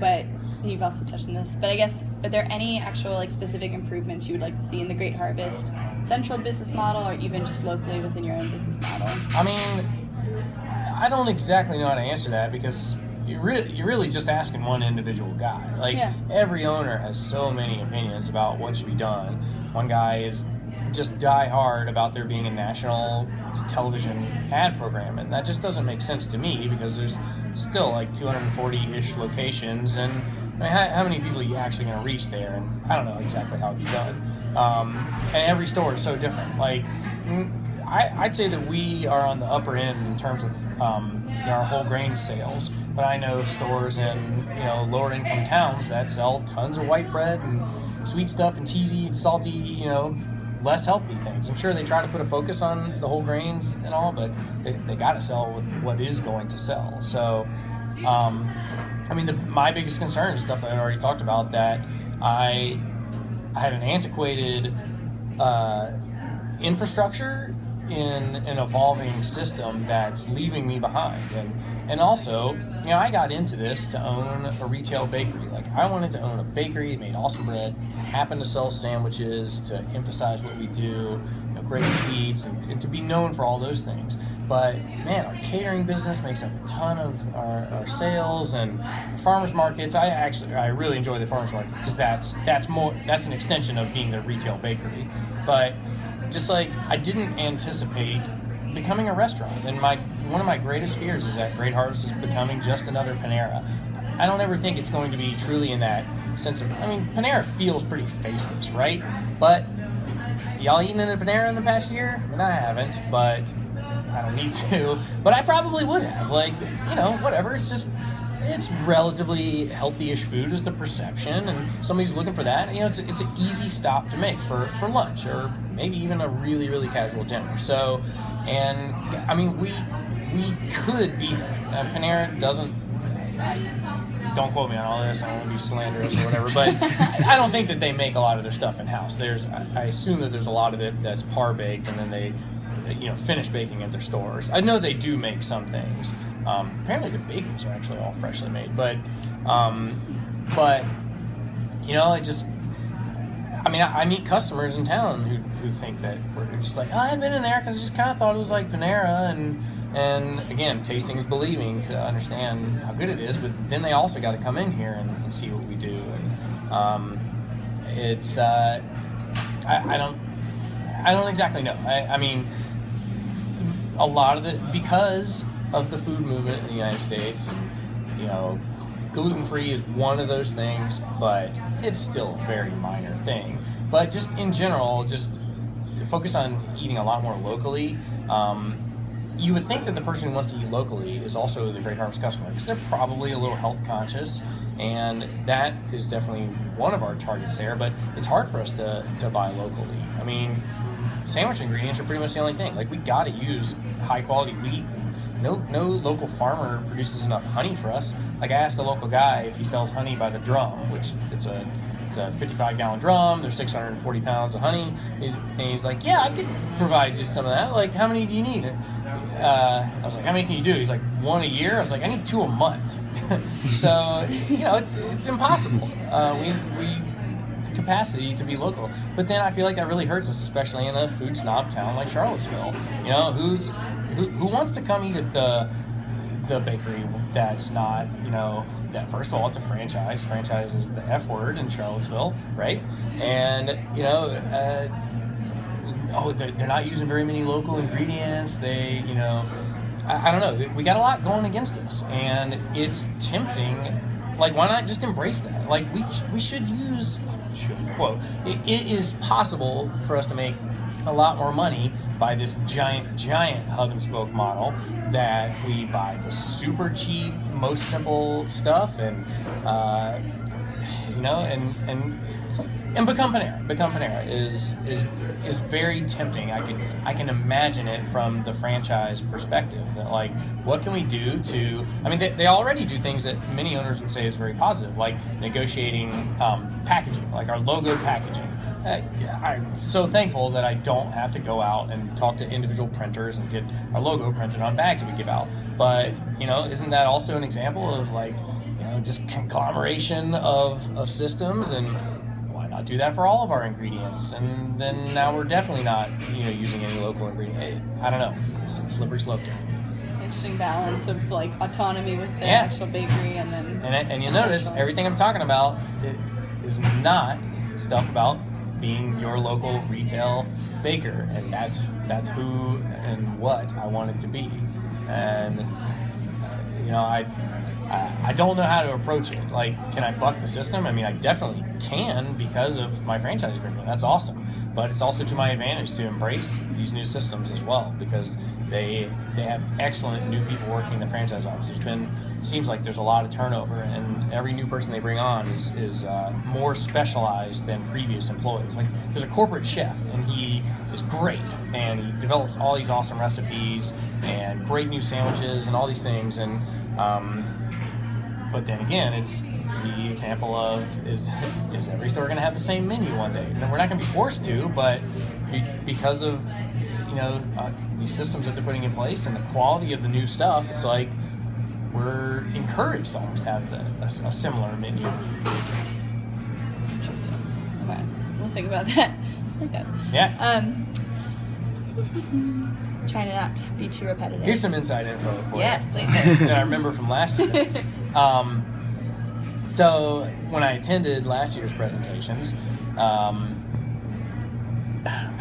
but you've also touched on this. But I guess, are there any actual like specific improvements you would like to see in the Great Harvest central business model, or even just locally within your own business model? I mean, I don't exactly know how to answer that, because you're really just asking one individual guy. Like, every owner has so many opinions about what should be done. One guy is just die hard about there being a national television ad program, and that just doesn't make sense to me, because there's still like 240-ish locations, and I mean, how many people are you actually going to reach there? And I don't know exactly how it's done. And every store is so different. Like, I'd say that we are on the upper end in terms of our whole grain sales, but I know stores in lower income towns that sell tons of white bread and sweet stuff and cheesy and salty, less healthy things. I'm sure they try to put a focus on the whole grains and all, but they got to sell what is going to sell. So, I mean, my biggest concern is stuff that I already talked about, that I have an antiquated infrastructure in an evolving system that's leaving me behind. And also, I got into this to own a retail bakery. Like, I wanted to own a bakery that made awesome bread, happened to sell sandwiches to emphasize what we do, great sweets, and to be known for all those things. But man, our catering business makes up a ton of our sales, and farmers markets. I really enjoy the farmers market, because that's an extension of being the retail bakery. But just like, I didn't anticipate becoming a restaurant, and one of my greatest fears is that Great Harvest is becoming just another Panera. I don't ever think it's going to be truly in that sense of, I mean, Panera feels pretty faceless, right? But y'all eaten in a Panera in the past year? I mean, I haven't, but I don't need to. But I probably would have. Like, whatever. It's relatively healthy-ish food is the perception, and somebody's looking for that. It's an easy stop to make for lunch, or maybe even a really, really casual dinner. So, and I mean, we could be there. Panera doesn't. Don't quote me on all this. I don't want to be slanderous or whatever, but I don't think that they make a lot of their stuff in house. I assume that there's a lot of it that's par baked, and then they finish baking at their stores. I know they do make some things. Apparently the bagels are actually all freshly made, but I meet customers in town who think that we're just like, I hadn't been in there because I just kind of thought it was like Panera, and again, tasting is believing to understand how good it is, but then they also got to come in here and see what we do, and I don't exactly know. I mean, a lot of it, because of the food movement in the United States, and gluten-free is one of those things, but it's still a very minor thing. But just in general, just focus on eating a lot more locally. You would think that the person who wants to eat locally is also the Great Harvest customer, because they're probably a little health conscious, and that is definitely one of our targets there. But it's hard for us to buy locally. I mean, sandwich ingredients are pretty much the only thing. Like, we got to use high quality wheat. No local farmer produces enough honey for us. Like, I asked a local guy if he sells honey by the drum, which it's a 55-gallon drum. There's 640 pounds of honey. He's like, yeah, I could provide you some of that. Like, how many do you need? I was like, how many can you do? He's like, 1 a year. I was like, I need 2 a month. So, it's impossible. We the capacity to be local. But then I feel like that really hurts us, especially in a food snob town like Charlottesville. Who wants to come eat at the bakery that's not, that first of all, it's a franchise. Franchise is the F word in Charlottesville, right? And, they're not using very many local ingredients. They, I don't know. We got a lot going against us, and it's tempting. Like, why not just embrace that? Like, we should quote, it is possible for us to make a lot more money by this giant hub and spoke model, that we buy the super cheap, most simple stuff, and and become Panera. Become Panera is very tempting. I can imagine it from the franchise perspective. That, like, what can we do to? I mean, they already do things that many owners would say is very positive, like negotiating packaging, like our logo packaging. I'm so thankful that I don't have to go out and talk to individual printers and get our logo printed on bags that we give out. But isn't that also an example of, like, just conglomeration of systems, and why not do that for all of our ingredients? And then now we're definitely not, using any local ingredient. I don't know. It's a slippery slope there. It's an interesting balance of like autonomy with the actual bakery, and then and you'll notice everything I'm talking about is not stuff about being your local retail baker, and that's who and what I want it to be. And I don't know how to approach it. Like, can I buck the system? I mean, I definitely can because of my franchise agreement. That's awesome. But it's also to my advantage to embrace these new systems as well, because they have excellent new people working in the franchise office. Seems like there's a lot of turnover, and every new person they bring on is more specialized than previous employees. Like, there's a corporate chef, and he is great, and he develops all these awesome recipes and great new sandwiches and all these things. And but then again, it's the example of is every store going to have the same menu one day? And we're not going to be forced to, but because of these systems that they're putting in place and the quality of the new stuff, it's like we're encouraged to almost have a similar menu. Interesting. Okay, we'll think about that. Okay. Yeah. Trying to not be too repetitive. Here's some inside info for you. Yes, please. That I remember from last year. So when I attended last year's presentations, I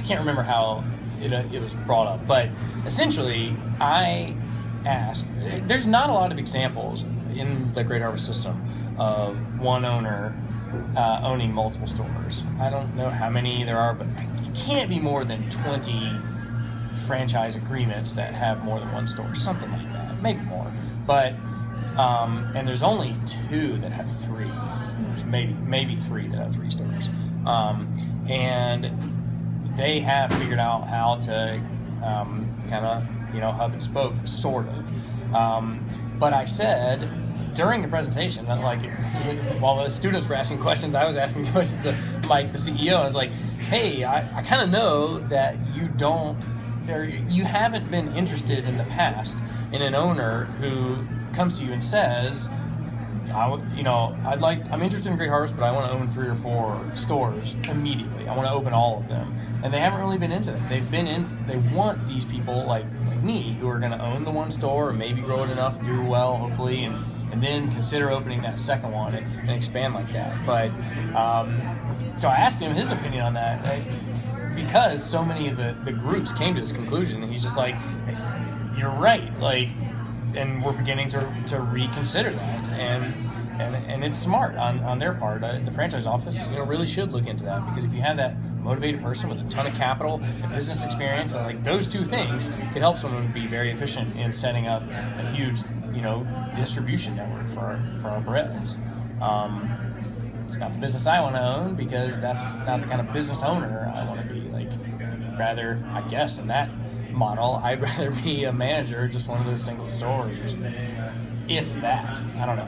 can't remember how it was brought up, but essentially I asked, there's not a lot of examples in the Great Harvest system of one owner owning multiple stores. I don't know how many there are, but it can't be more than 20 franchise agreements that have more than one store, something like that, maybe more. But and there's only 2 that have 3. There's maybe 3 that have 3 stores, and they have figured out how to kind of hub and spoke, sort of. But I said during the presentation that, like, while the students were asking questions, I was asking questions to Mike, the CEO. I was like, hey, I kind of know that you haven't been interested in the past in an owner who comes to you and says, I'm interested in Great Harvest, but I want to own 3 or 4 stores immediately. I want to open all of them. And they haven't really been into that. They want these people like me who are going to own the one store and maybe grow it enough, do well, hopefully, and then consider opening that second one and expand like that. But so I asked him his opinion on that, right? Because so many of the groups came to this conclusion, and he's just like, hey, you're right, like, and we're beginning to reconsider that, and it's smart on their part. The franchise office, really should look into that, because if you have that motivated person with a ton of capital and business experience, and like those 2 things could help someone be very efficient in setting up a huge, distribution network for our breads. It's not the business I want to own, because that's not the kind of business owner I want to be. Like, rather, I guess in that model, I'd rather be a manager at just one of those single stores, if that. I don't know.